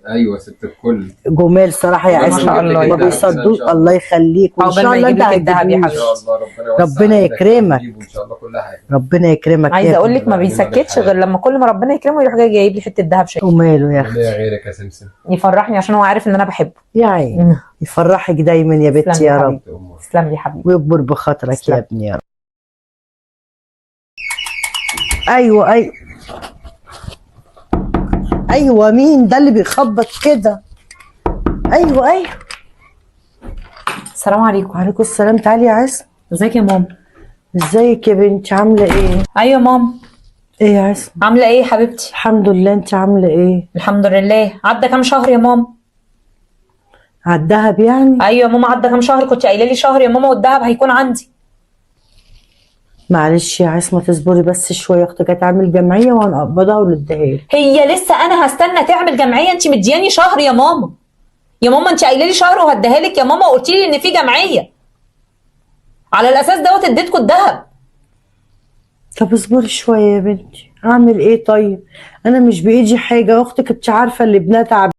ايوه ست الكل. جمال صراحه يا ما عزمي، شاء الله ما يجيب لك بيصدوش. الدهب. الله يخليك، وان عقبال شاء ما الله يجيب انت لك الدهب يا هتجيبني. ان شاء حبيبتي. الله ربنا يوسع ربنا عليك يكرمك. وتجيب ان شاء الله كل حاجه. ربنا يكرمك عايزه يا اقول ابني. لك ما بيسكتش غير لما كل ما ربنا يكرمه يروح جاي جايب لي حته دهب شيء وماله يا ليه اختي. غيرك يا سمسم؟ يفرحني عشان هو عارف ان انا بحبه. يا عيني يفرحك دايما يا بنتي تسلم يا لي رب، حبيبي. تسلم لي حبيبي. ويكبر بخاطرك تسلم. يا ابني يا رب. ايوه ايوه ايوه، مين ده اللي بيخبط كده؟ ايوه ايوه. السلام عليكم. وعليكم السلام. تعالي يا عزم. ازيك يا ماما؟ ازيك يا بنتي، عامله ايه؟ ايوه ماما. ايه يا عزم؟ عامله ايه يا حبيبتي؟ الحمد لله، انت عامله ايه؟ الحمد لله. عدى كام شهر يا ماما؟ على الدهب يعني؟ ايوه يا ماما، عدى كام شهر؟ كنت قايله لي شهر يا ماما والدهب هيكون عندي. معلش يا عزمه تصبري بس شويه، اختك هتعمل جمعيه وهنقبضها ونديها لك. هي لسه انا هستنى تعمل جمعيه؟ انت مدياني شهر يا ماما. يا ماما انت قايله لي شهر وهديها لك يا ماما، وقلت لي ان في جمعيه. على الاساس دوت اديتكم الذهب. طب اصبري شويه يا بنتي، اعمل ايه طيب؟ انا مش بايدي حاجه، اختك انت عارفه اللي ابنها تعب.